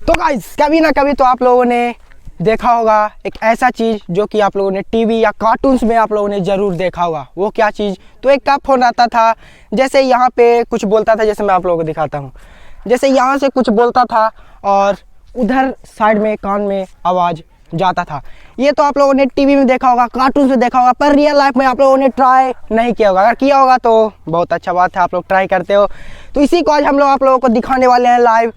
तो गाइस कभी ना कभी तो आप लोगों ने देखा होगा एक ऐसा चीज़ जो कि आप लोगों ने टीवी या कार्टून्स में आप लोगों ने ज़रूर देखा होगा। वो क्या चीज़? तो एक का फ़ोन आता था, जैसे यहाँ पे कुछ बोलता था, जैसे मैं आप लोगों को दिखाता हूँ। जैसे यहाँ से कुछ बोलता था और उधर साइड में कान में आवाज़ जाता था। ये तो आप लोगों ने टीवी में देखा होगा, कार्टून में देखा होगा, पर रियल लाइफ में आप लोगों ने ट्राई नहीं किया होगा। अगर किया होगा तो बहुत अच्छा बात है, आप लोग ट्राई करते हो। तो इसी को आज हम लोग आप लोगों को दिखाने वाले हैं लाइव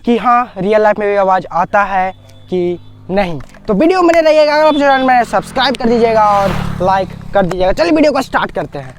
कि हाँ रियल लाइफ में भी आवाज़ आता है कि नहीं। तो वीडियो में बने रहिएगा। अगर आप चैनल में सब्सक्राइब कर दीजिएगा और लाइक कर दीजिएगा। चलिए वीडियो को स्टार्ट करते हैं।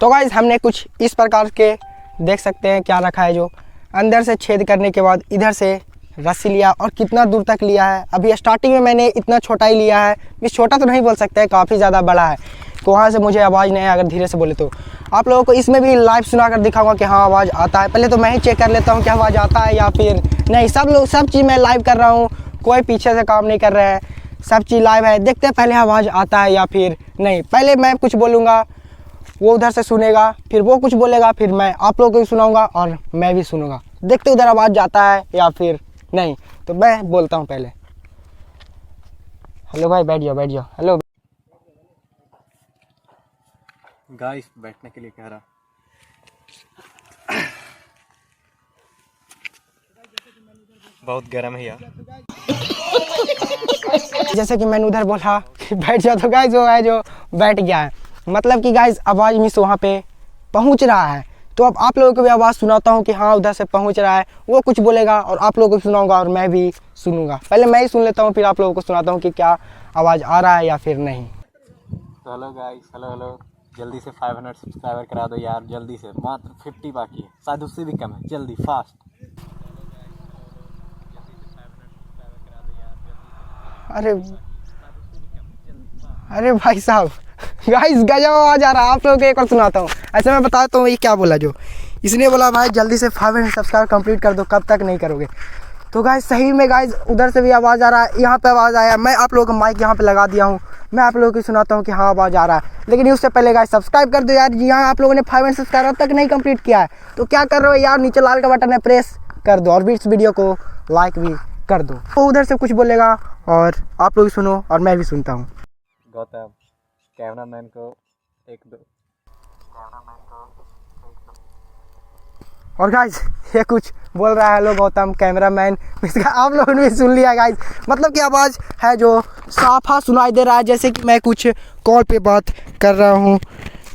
तो गाइस हमने कुछ इस प्रकार के देख सकते हैं क्या रखा है, जो अंदर से छेद करने के बाद इधर से रस्सी लिया और कितना दूर तक लिया है। अभी स्टार्टिंग में मैंने इतना छोटा ही लिया है, इस छोटा तो नहीं बोल सकते, काफ़ी ज़्यादा बड़ा है। तो वहाँ से मुझे आवाज़ नहीं है, अगर धीरे से बोले तो आप लोगों को इसमें भी लाइव सुना कर दिखाऊंगा कि हाँ आवाज़ आता है। पहले तो मैं ही चेक कर लेता हूँ कि आवाज़ आता है या फिर नहीं। सब चीज़ मैं लाइव कर रहा हूँ, कोई पीछे से काम नहीं कर रहे हैं, सब चीज़ लाइव है। देखते हैं पहले आवाज़ आता है या फिर नहीं। पहले मैं कुछ बोलूँगा, वो उधर से सुनेगा, फिर वो कुछ बोलेगा, फिर मैं आप लोगों को भी सुनाऊँगा और मैं भी सुनूँगा। देखते उधर आवाज़ जाता है या फिर नहीं। तो मैं बोलता हूँ पहले। हेलो भाई, बैठ जाओ। हेलो गाइस, बैठने के लिए कह रहा। बहुत गर्म है यार। जैसे कि मैंने उधर बोला कि बैठ जाओ, तो गाइस वो है जो बैठ गया है। मतलब कि गाइस आवाज़ मिस वहाँ पे पहुँच रहा है। तो अब आप लोगों को भी आवाज़ सुनाता हूँ कि हाँ उधर से पहुँच रहा है। वो कुछ बोलेगा और आप लोगों को सुनाऊंगा और मैं भी सुनूंगा। पहले मैं ही सुन लेता हूँ, फिर आप लोगों को सुनाता हूँ कि क्या आवाज़ आ रहा है या फिर नहीं। Hello guys, hello. जल्दी से 500 सब्सक्राइबर करा दो यार, जल्दी से। मात्र 50 बाकी है, शायद उससे भी कम है। जल्दी फास्ट। अरे भाई साहब, गाइस गजब आवाज़ आ रहा है। आप लोगों को एक और सुनाता हूँ। ऐसे मैं बताता हूँ ये क्या बोला। जो इसने बोला भाई जल्दी से 500 सब्सक्राइब कंप्लीट कर दो, कब तक नहीं करोगे। तो गाइस सही में गाइस उधर से भी आवाज़ आ रहा है, यहाँ पे आवाज़ आया। मैं आप लोगों को माइक यहाँ पे लगा दिया हूँ, मैं आप लोगों को सुनाता हूँ कि हाँ आवाज़ आ रहा है। लेकिन उससे पहले गाइस सब्सक्राइब कर दो यार। यहाँ आप लोगों ने 500 सब्सक्राइब तक नहीं कंप्लीट किया है तो क्या कर रहे हो यार, नीचे लाल का बटन है, प्रेस कर दो और इस वीडियो को लाइक भी कर दो। तो उधर से कुछ बोलेगा और आप लोग सुनो और मैं भी सुनता हूँ। गौतम, कैमरामैन को एक दो। और गाइस ये कुछ बोल रहा है, हेलो गौतम कैमरामैन। इसका आप लोगों ने भी सुन लिया गाइस। मतलब कि आवाज़ है जो साफा सुनाई दे रहा है, जैसे कि मैं कुछ कॉल पे बात कर रहा हूँ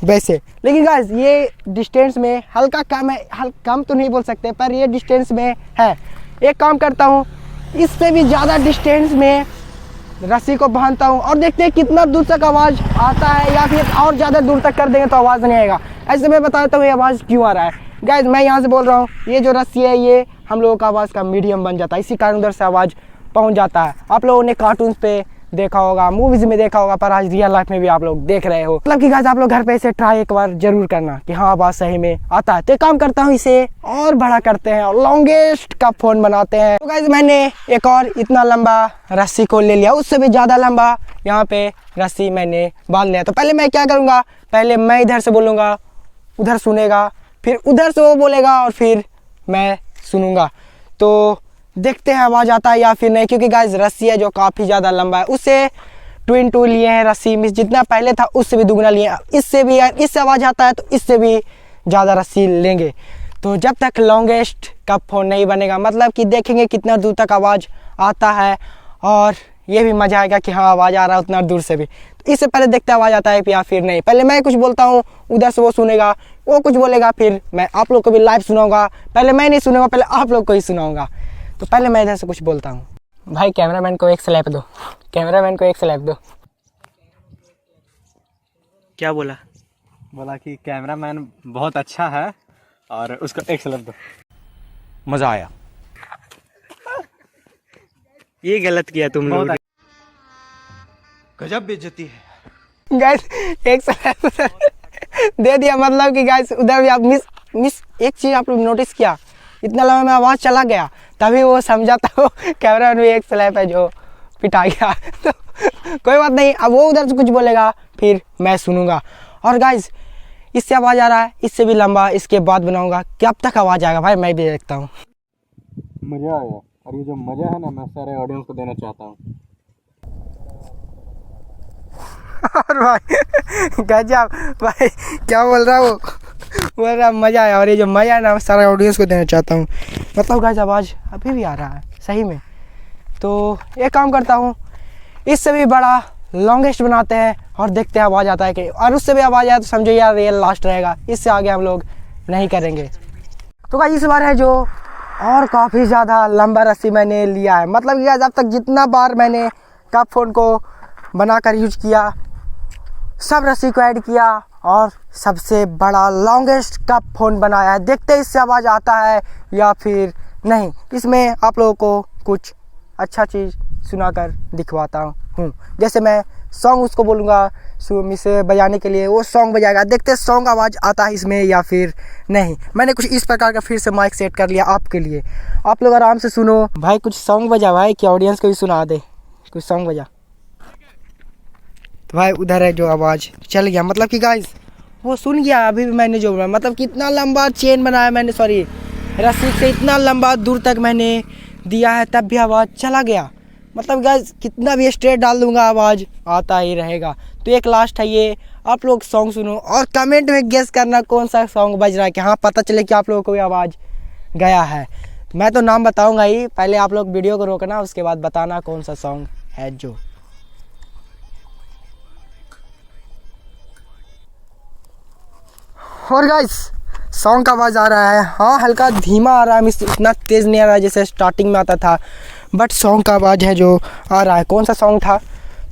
वैसे। लेकिन गाइस ये डिस्टेंस में हल्का कम है, कम तो नहीं बोल सकते, पर ये डिस्टेंस में है। एक काम करता हूँ, इससे भी ज़्यादा डिस्टेंस में रस्सी को बांधता हूँ और देखते हैं कितना दूर तक आवाज़ आता है, या फिर और ज़्यादा दूर तक कर देंगे तो आवाज़ नहीं आएगा। ऐसे मैं बताता हूँ ये आवाज़ क्यों आ रहा है। गाइस मैं यहाँ से बोल रहा हूँ, ये जो रस्सी है ये हम लोगों का आवाज़ का मीडियम बन जाता है, इसी कारण उधर से आवाज़ पहुँच जाता है। आप लोगों ने कार्टून्स पे देखा होगा, मूवीज़ में देखा होगा, पर आज रियल लाइफ में भी आप लोग देख रहे हो। मतलब कि गाइस आप लोग घर पे इसे ट्राई एक बार जरूर करना कि हाँ आवाज़ सही में आता है। तो एक काम करता हूँ, इसे और बड़ा करते हैं और लॉन्गेस्ट का फ़ोन बनाते हैं। तो गाइस मैंने एक और इतना लंबा रस्सी को ले लिया, उससे भी ज़्यादा लंबा यहाँ पे रस्सी मैंने बांध लिया। तो पहले मैं क्या करूँगा, पहले मैं इधर से बोलूँगा, उधर सुनेगा, फिर उधर से वो बोलेगा और फिर मैं सुनूंगा। तो देखते हैं आवाज़ आता है या फिर नहीं, क्योंकि गाइस रस्सी है जो काफ़ी ज़्यादा लंबा है। उससे 2 लिए हैं रस्सी, मिस जितना पहले था उससे भी दुगना लिए। इससे आवाज़ आता है तो इससे भी ज़्यादा रस्सी लेंगे। तो जब तक लॉन्गेस्ट का फ़ोन नहीं बनेगा, मतलब कि देखेंगे कितना दूर तक आवाज़ आता है और ये भी मज़ा आएगा कि हाँ आवाज़ आ रहा है उतना दूर से भी। तो इससे पहले देखते आवाज़ आता है या फिर नहीं। पहले मैं कुछ बोलता हूँ, उधर से वो सुनेगा, वो कुछ बोलेगा, फिर मैं आप लोग को भी लाइव सुनाऊंगा। पहले मैं नहीं सुनूंगा, पहले आप लोग को ही सुनाऊंगा। तो पहले मैं इधर से कुछ बोलता हूँ। भाई कैमरामैन को एक स्लैप दो, कैमरामैन को एक स्लैप दो। क्या बोला? बोला कि कैमरामैन बहुत अच्छा है और उसको एक स्लैप दो। मज़ा आया। ये गलत किया तुम लोग। गजब बेइज्जती है गाइस, एक स्लैप दे दिया। मतलब कि गाइस उधर भी आप मिस एक चीज़ आप लोग नोटिस किया, इतना लंबा में आवाज़ चला गया, तभी वो समझा था वो कैमरा में एक स्लैप है जो पिटा गया। तो कोई बात नहीं, अब वो उधर से कुछ बोलेगा फिर मैं सुनूंगा। और गाइस इससे आवाज़ आ रहा है, इससे भी लंबा इसके बाद बनाऊंगा। कब तक आवाज़ आएगा भाई मैं भी देखता हूँ। मज़ा आया, और ये जो मज़ा है ना मैं सारे ऑडियंस को देना चाहता हूँ। और भाई गजब भाई, क्या बोल रहा है वो, बोल रहा मज़ा आया, और ये जो मज़ा है ना मैं सारे ऑडियंस को देना चाहता हूँ। मतलब गाइस आवाज़ अभी भी आ रहा है सही में। तो एक काम करता हूँ, इससे भी बड़ा लॉन्गेस्ट बनाते हैं और देखते हैं आवाज़ आता है कि, और उससे भी आवाज़ आया तो समझो यार रियल लास्ट रहेगा, इससे आगे हम लोग नहीं करेंगे। तो गाइस इस बार है जो और काफ़ी ज़्यादा लंबा रस्सी मैंने लिया है। मतलब कि गाइस अब तक जितना बार मैंने कप फ़ोन को बनाकर यूज किया सब रस्सी को ऐड किया और सबसे बड़ा लॉन्गेस्ट कप फ़ोन बनाया है। देखते हैं इससे आवाज़ आता है या फिर नहीं। इसमें आप लोगों को कुछ अच्छा चीज़ सुनाकर दिखवाता हूँ। जैसे मैं सॉन्ग उसको बोलूँगा इसे बजाने के लिए, वो सॉन्ग बजाएगा। देखते हैं सॉन्ग आवाज़ आता है इसमें या फिर नहीं। मैंने कुछ इस प्रकार का फिर से माइक सेट कर लिया आपके लिए, आप लोग आराम से सुनो। भाई कुछ सॉन्ग बजा भाई, कि ऑडियंस को भी सुना दे, कुछ सॉन्ग बजा। तो भाई उधर है जो आवाज़ चल गया, मतलब कि गाइस वो सुन गया। अभी भी मैंने जो मतलब कितना लंबा चेन बनाया मैंने, सॉरी रस्सी से इतना लंबा दूर तक मैंने दिया है तब भी आवाज़ चला गया। मतलब गाइस कितना भी स्ट्रेट डाल दूंगा आवाज़ आता ही रहेगा। तो एक लास्ट है ये, आप लोग सॉन्ग सुनो और कमेंट में गेस करना कौन सा सॉन्ग बज रहा है, कि हाँ पता चले कि आप लोगों को भी आवाज़ गया है। मैं तो नाम बताऊंगा ही, पहले आप लोग वीडियो को रोकना, उसके बाद बताना कौन सा सॉन्ग है जो। और गाइस सॉन्ग का आवाज़ आ रहा है, हाँ हल्का धीमा आ रहा है, इतना तेज़ नहीं आ रहा है जैसे स्टार्टिंग में आता था, बट सॉन्ग का आवाज़ है जो आ रहा है। कौन सा सॉन्ग था?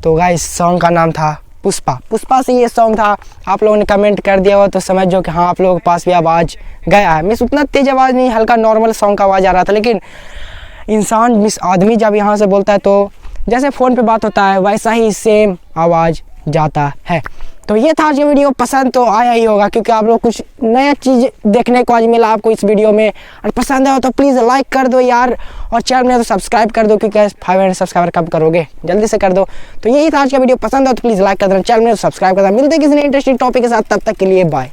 तो गाइस सॉन्ग का नाम था पुष्पा। पुष्पा से ये सॉन्ग था। आप लोगों ने कमेंट कर दिया हो तो समझो कि हाँ आप लोगों के पास भी आवाज़ गया है। मिस उतना तेज़ आवाज़ नहीं, हल्का नॉर्मल सॉन्ग का आवाज़ आ रहा था, लेकिन इंसान मिस आदमी जब यहाँ से बोलता है तो जैसे फ़ोन पे बात होता है वैसा ही सेम आवाज़ जाता है। तो ये था आज का वीडियो, पसंद तो आया ही होगा क्योंकि आप लोग कुछ नया चीज़ देखने को आज मिला आपको इस वीडियो में। और पसंद आया तो प्लीज़ लाइक कर दो यार, और चैनल में तो सब्सक्राइब कर दो क्योंकि 500 सब्सक्राइबर कब करोगे, जल्दी से कर दो। तो यही था आज का वीडियो, पसंद हो तो प्लीज़ लाइक कर दो, चैनल में तो सब्सक्राइब कर दो। मिलते हैं किसी नए इंटरेस्टिंग टॉपिक के साथ, तब तक के लिए बाय।